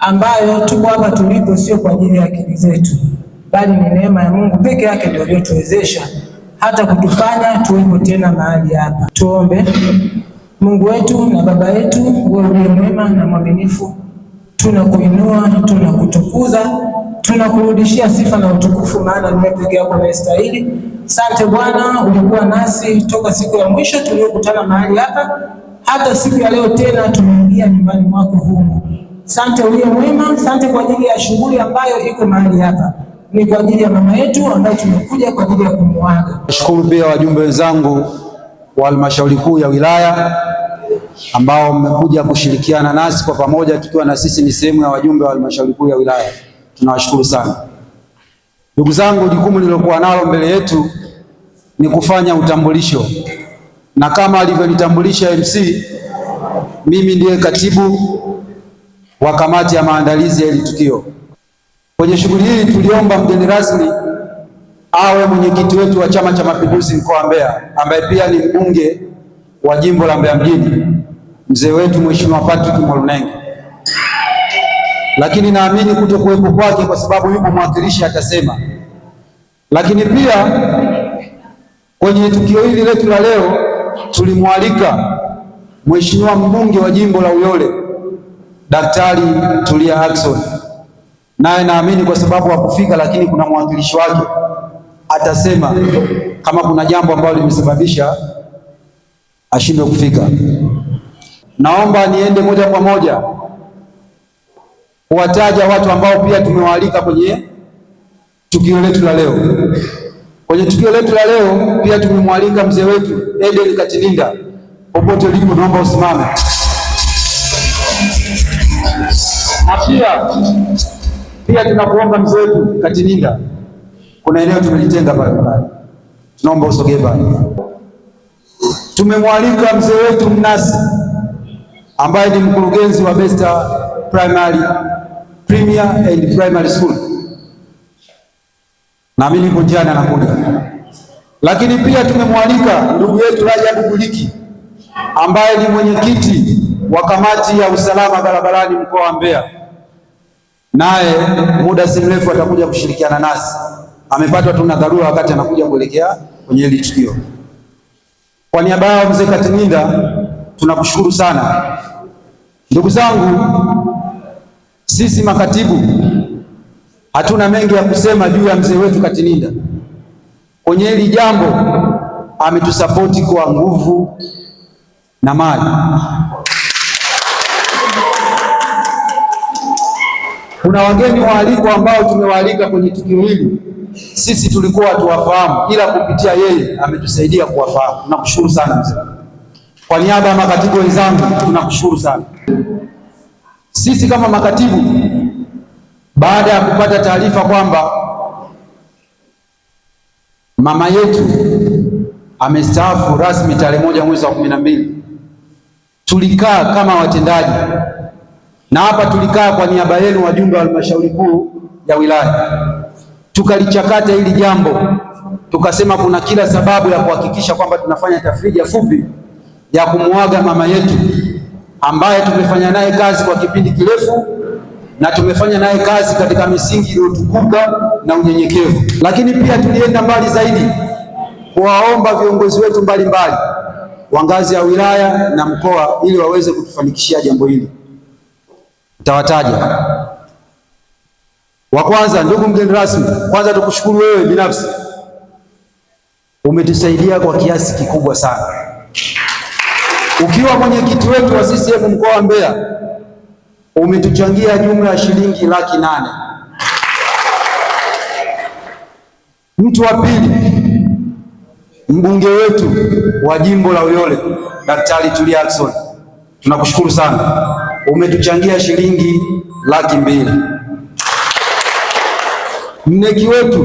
ambayo tuko hapa tulipo sio kwa ajili ya akili zetu, bali ni neema ya Mungu peke yake ndio iliyotuwezesha hata kutufanya tuwepo tena mahali hapa. Tuombe. Mungu wetu na Baba yetu, wewe uliye mwema na mwaminifu, tunakuinua, tunakutukuza, tunakurudishia sifa na utukufu, maana ni wewe peke yako unastahili. Asante Bwana, ulikuwa nasi toka siku ya mwisho tuliyokutana mahali hapa hata siku ya leo tena tumeingia nyumbani mwako humu. Asante uliye mwema, asante kwa ajili ya shughuli ambayo iko mahali hapa. Ni kwa ajili ya mama yetu ambayo tumekuja kwa ajili ya kumuaga. Nashukuru pia wajumbe wenzangu wa halmashauri kuu ya wilaya ambao mmekuja kushirikiana nasi kwa pamoja, tukiwa na sisi ni sehemu ya wajumbe wa halmashauri kuu ya wilaya. Tunawashukuru sana. Ndugu zangu, jukumu lilokuwa nalo mbele yetu ni kufanya utambulisho, na kama alivyonitambulisha MC, mimi ndiye katibu wa kamati ya maandalizi ya hili tukio. Kwenye shughuli hii tuliomba mgeni rasmi awe mwenyekiti wetu wa Chama cha Mapinduzi mkoa wa Mbeya, ambaye pia ni mbunge wa jimbo la Mbeya mjini, mzee wetu Mheshimiwa Patrick Mwalunenge. Lakini naamini kutokuwepo kwake kwa sababu yupo mwakilishi atasema. Lakini pia kwenye tukio hili letu la leo tulimwalika Mheshimiwa mbunge wa jimbo la Uyole Daktari Tulia Ackson, naye naamini kwa sababu hakufika, lakini kuna mwakilishi wake atasema kama kuna jambo ambalo limesababisha ashindwe kufika. Naomba niende moja kwa moja kuwataja watu ambao pia tumewaalika kwenye tukio letu la leo. Kwenye tukio letu la leo pia tumemwalika mzee wetu Eden Katininda. Popote ulipo naomba usimame. Na pia tunakuomba mzee wetu Katininda, kuna eneo tumelitenga pale, tunaomba usogee pale. Tumemwalika mzee wetu Mnasi ambaye ni mkurugenzi wa Besta Premier and Primary School, naamini yuko njiani anakuja. Lakini pia tumemwalika ndugu yetu Rajabu Buliki ambaye ni mwenyekiti wa kamati ya usalama barabarani mkoa wa Mbeya, naye muda si mrefu atakuja kushirikiana nasi. Amepatwa tu na dharura wakati anakuja kuelekea kwenye hili tukio. Kwa niaba ya mzee Katininda tunakushukuru sana. Ndugu zangu, sisi makatibu hatuna mengi ya kusema juu ya mzee wetu Katininda. Kwenye hili jambo ametusapoti kwa nguvu na mali. Kuna wageni waalikwa ambao tumewaalika kwenye tukio hili, sisi tulikuwa tuwafahamu, ila kupitia yeye ametusaidia kuwafahamu. Tunakushukuru sana mzee. Kwa niaba ya makatibu wenzangu tunakushukuru sana. Sisi kama makatibu, baada ya kupata taarifa kwamba mama yetu amestaafu rasmi tarehe 1 mwezi wa 12, tulikaa kama watendaji, na hapa tulikaa kwa niaba yenu wajumbe wa halmashauri kuu ya wilaya, tukalichakata hili jambo, tukasema kuna kila sababu ya kuhakikisha kwamba tunafanya tafrija fupi ya kumuaga mama yetu ambaye tumefanya naye kazi kwa kipindi kirefu na tumefanya naye kazi katika misingi iliyotukuka na unyenyekevu. Lakini pia tulienda mbali zaidi kuwaomba viongozi wetu mbalimbali wa ngazi ya wilaya na mkoa ili waweze kutufanikishia jambo hili. Nitawataja. Wa kwanza, ndugu mgeni rasmi, kwanza tukushukuru wewe binafsi, umetusaidia kwa kiasi kikubwa sana. Ukiwa mwenyekiti wetu wa CCM mkoa wa Mbeya, umetuchangia jumla ya shilingi 800,000. Mtu wa pili, mbunge wetu wa jimbo la Uyole Daktari Tulia Ackson, tunakushukuru sana, umetuchangia shilingi 200,000. Mneki wetu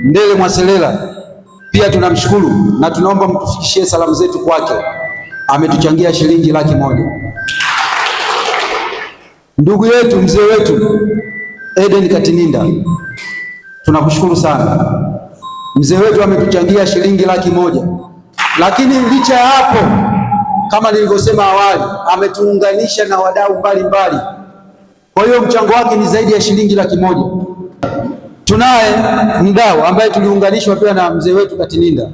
Ndele Mwaselela pia tunamshukuru na tunaomba mtufikishie salamu zetu kwake, ametuchangia shilingi 100,000. Ndugu yetu mzee wetu Eden Katininda, tunakushukuru sana, mzee wetu ametuchangia shilingi 100,000. Lakini licha ya hapo, kama nilivyosema awali, ametuunganisha na wadau mbalimbali Kwa hiyo mchango wake ni zaidi ya shilingi 100,000. Tunaye mdau ambaye tuliunganishwa pia na mzee wetu Katininda,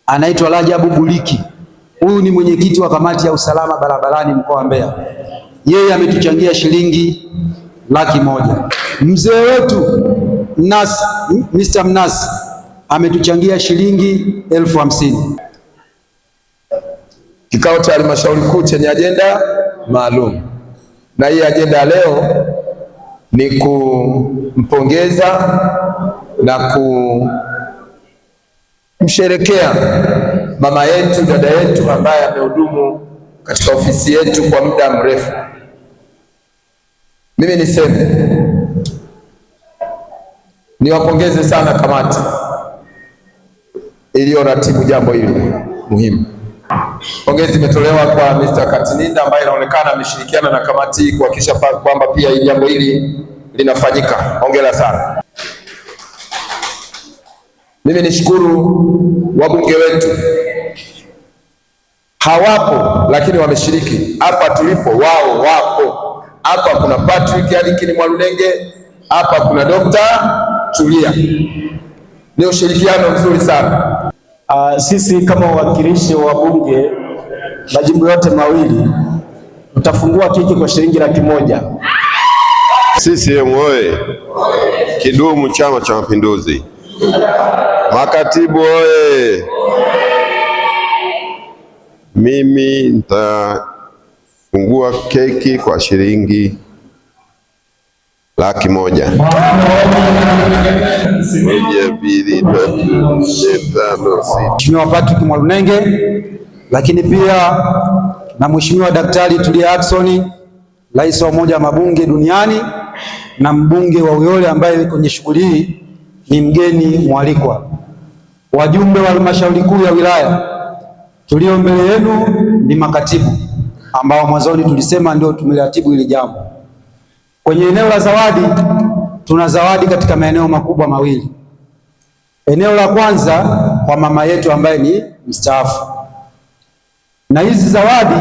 anaitwa Rajabu Buliki. Huyu ni mwenyekiti wa kamati ya usalama barabarani mkoa wa Mbeya. Yeye ametuchangia shilingi 100,000. Mzee wetu Mnasi, Mr. Mnasi ametuchangia shilingi 50,000. Kikao cha halmashauri kuu chenye ajenda maalum, na hii ajenda ya leo ni kumpongeza na kumsherekea mama yetu, dada yetu ambaye amehudumu katika ofisi yetu kwa muda mrefu. Mimi niseme niwapongeze sana kamati iliyoratibu jambo hili muhimu. Pongezi imetolewa kwa Mr. Katininda ambaye inaonekana ameshirikiana na kamati hii kuhakikisha kwamba pia jambo hili linafanyika. Hongera sana. Mimi nishukuru wabunge wetu, hawapo lakini wameshiriki. Hapa tulipo wao wapo. Hapa kuna Patrick Alikini Mwalunenge, hapa kuna Dr. Tulia. Ni ushirikiano mzuri sana. Sisi kama wawakilishi wa bunge majimbo yote mawili tutafungua keki kwa shilingi 100,000. CCM oye! Kidumu Chama cha Mapinduzi! Makatibu oye! Mimi nitafungua keki kwa shilingi 100,000. 1, 2, 3, 4, 5, 6. Mheshimiwa Patrick Mwalunenge, lakini pia na Mheshimiwa Daktari Tulia Ackson, rais wa Umoja wa Mabunge Duniani na mbunge wa Uyole ambaye kwenye shughuli hii ni mgeni mwalikwa. Wajumbe wa halmashauri kuu ya wilaya tulio mbele yenu ni makatibu ambao mwanzoni tulisema ndio tumeratibu hili jambo. Kwenye eneo la zawadi, tuna zawadi katika maeneo makubwa mawili. Eneo la kwanza kwa mama yetu ambaye ni mstaafu, na hizi zawadi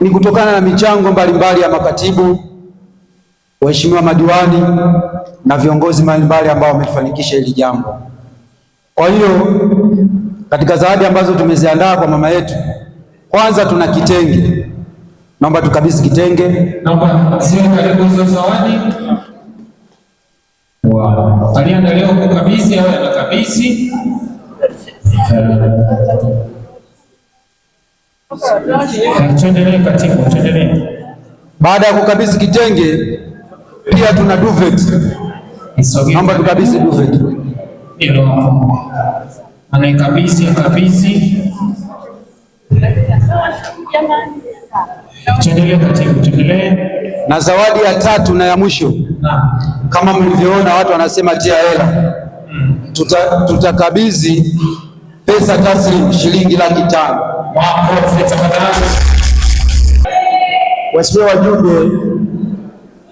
ni kutokana na michango mbalimbali ya makatibu, waheshimiwa madiwani na viongozi mbalimbali ambao wamefanikisha hili jambo. Kwa hiyo katika zawadi ambazo tumeziandaa kwa mama yetu, kwanza tuna kitenge. Naomba tukabidhi kitenge. Naomba ziwe karibu hizo zawadi. Aliandaliwa kukabidhi au anakabidhi. Tuendelee katibu, tuendelee. Baada ya kukabidhi kitenge, pia tuna duvet. Naomba tukabidhi duvet. Ndio. Anaikabidhi, akabidhi. Tuendelee katibu, tuendelee. Na zawadi ya tatu na ya mwisho, kama mlivyoona watu wanasema tia hela, tutakabidhi pesa taslimu shilingi 500,000. Waheshimiwa wajumbe,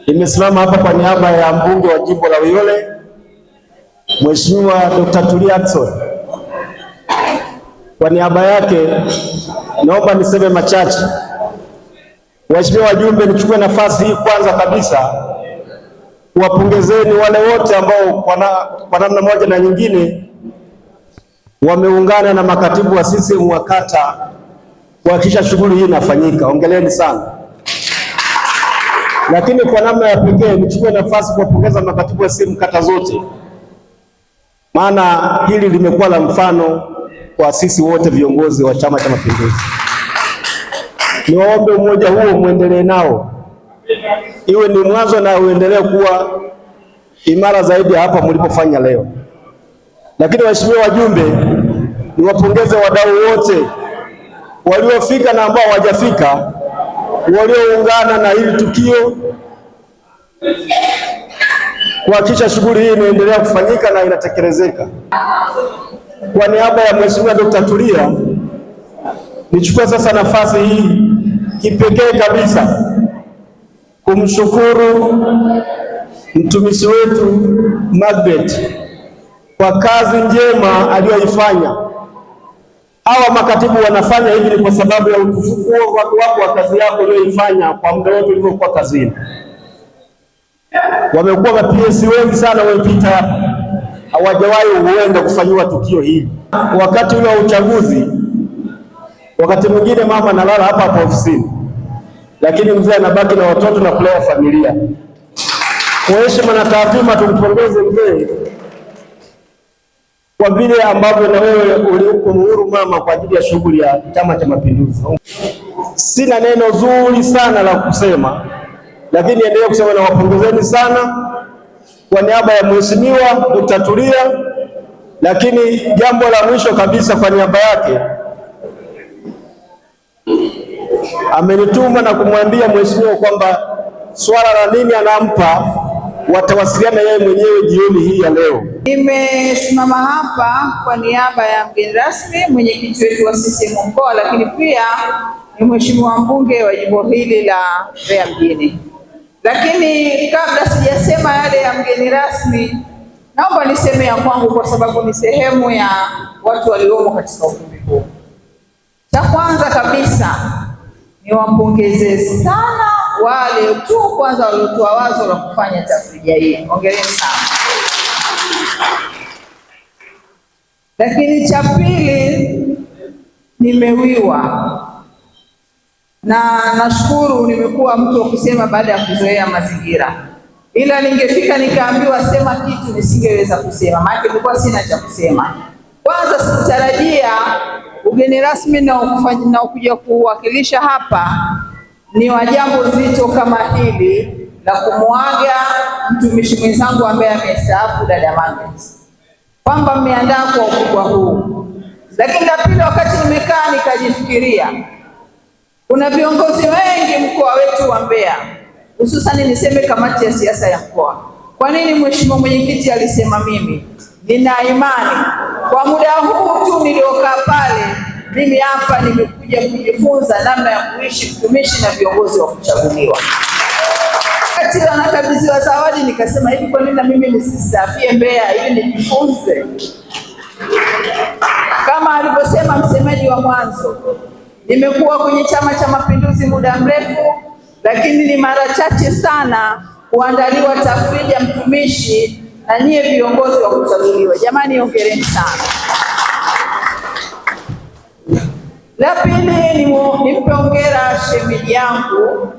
nimesimama hapa kwa niaba ya mbunge wa jimbo la Uyole Mheshimiwa Dr. Tulia Ackson. Kwa niaba yake naomba niseme machache. Waheshimiwa wajumbe, nichukue nafasi hii kwanza kabisa kuwapongezeni wale wote ambao kwa namna moja na nyingine wameungana na makatibu wa CCM wa kata kuhakikisha shughuli hii inafanyika. Hongereni sana. Lakini kwa namna ya pekee nichukue nafasi kuwapongeza makatibu wa CCM kata zote, maana hili limekuwa la mfano kwa sisi wote viongozi wa Chama cha Mapinduzi. Niwaombe umoja huo muendelee nao, iwe ni mwanzo na uendelee kuwa imara zaidi hapa mlipofanya leo. Lakini waheshimiwa wajumbe, niwapongeze wadau wote waliofika na ambao hawajafika, walioungana na hili tukio kuhakikisha shughuli hii inaendelea kufanyika na inatekelezeka. Kwa niaba ya Mheshimiwa Dr. Tulia, nichukue sasa nafasi hii kipekee kabisa kumshukuru mtumishi wetu Margaret kwa kazi njema aliyoifanya. Hawa makatibu wanafanya hivi ni kwa sababu ya utukufu wako wa kazi yako uliyoifanya kwa muda wote uliokuwa kazini. Wamekuwa ma-PS wengi sana wamepita hapa, hawajawahi huenda kufanyiwa tukio hili. Wakati ule wa uchaguzi, wakati mwingine mama analala hapa hapa ofisini, lakini mzee anabaki na watoto na kulea familia. Kwa heshima na taadhima, tumpongeze mzee kwa vile ambavyo na wewe ulimuhuru mama kwa ajili ya shughuli ya Chama cha Mapinduzi. Sina neno zuri sana la kusema, lakini endelee kusema na wapongezeni sana kwa niaba ya Mheshimiwa Dr. Tulia. Lakini jambo la mwisho kabisa, kwa niaba yake amenituma na kumwambia mheshimiwa kwamba swala la nini anampa watawasiliana yeye mwenyewe jioni hii ya leo. Nimesimama hapa kwa niaba ya mgeni rasmi, mwenyekiti wetu wa CCM mkoa, lakini pia ni mheshimiwa mbunge wa jimbo hili la Mbeya mjini. Lakini kabla sijasema yale ya mgeni rasmi, naomba niseme ya kwangu, kwa sababu ni sehemu ya watu waliomo katika ukumbi huu. Cha kwanza kabisa niwapongeze sana wale tu kwanza waliotoa wazo la kufanya tafrija hii. Hongereni sana. Lakini cha pili, nimewiwa na nashukuru, nimekuwa mtu wa kusema baada ya kuzoea mazingira, ila ningefika nikaambiwa sema kitu nisingeweza kusema, maana nilikuwa sina cha kusema. Kwanza sikutarajia ugeni rasmi na kuja kuwakilisha hapa ni wa jambo zito kama hili la kumwaga mtumishi mwenzangu ambaye amestaafu, dada Margaret, kwamba mmeandaa kwa ukubwa huu. Lakini la pili, wakati nimekaa nikajifikiria, kuna viongozi wengi mkoa wetu wa Mbeya, hususani niseme kamati ya siasa ya mkoa. Kwa nini mheshimiwa mwenyekiti alisema mimi? Nina imani kwa muda huu tu niliokaa pale, mimi hapa nimekuja kujifunza namna ya kuishi mtumishi na viongozi wa kuchaguliwa. Wakati wanakabidhiwa zawadi nikasema hivi, kwa nini na mimi nisistafie Mbeya ili nijifunze? Kama alivyosema msemaji wa mwanzo, nimekuwa kwenye Chama cha Mapinduzi muda mrefu, lakini ni mara chache sana kuandaliwa tafrija mtumishi na nyie viongozi wa kuchaguliwa. Jamani, hongereni sana. La pili, nimpe hongera shemeji yangu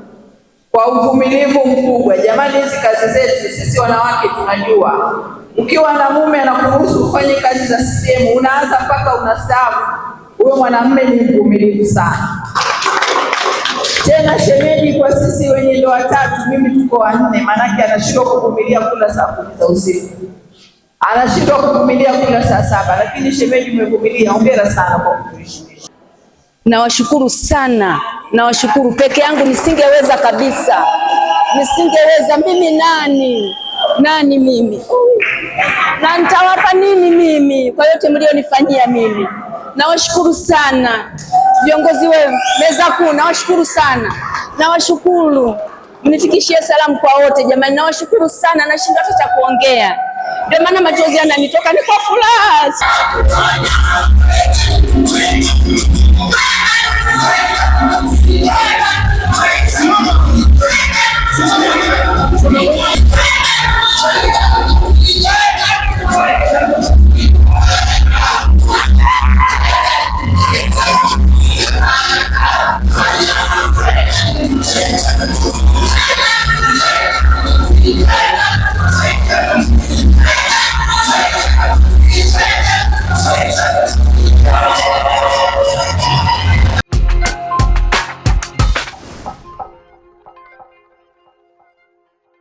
kwa uvumilivu mkubwa. Jamani, hizi kazi zetu sisi wanawake tunajua, ukiwa na mume anakuruhusu ufanye kazi za CCM unaanza mpaka unastaafu, huyo mwanamume ni mvumilivu sana. Tena shemeji kwa sisi wenye ndoa tatu, mimi tuko wanne, manake anashindwa kuvumilia kula saa 10 za usiku, anashindwa kuvumilia kula saa 7, lakini shemeji umevumilia. Hongera sana kwa kutuheshimisha. Nawashukuru sana, nawashukuru. Peke yangu nisingeweza kabisa, nisingeweza. Mimi nani mimi, na nitawapa nini mimi kwa yote mlionifanyia mimi? Nawashukuru sana viongozi wenu, meza kuu, nawashukuru sana, nawashukuru. Mnifikishie salamu kwa wote jamani, nawashukuru sana. Nashindwa hata cha kuongea, ndio maana machozi yananitoka, ni kwa furaha.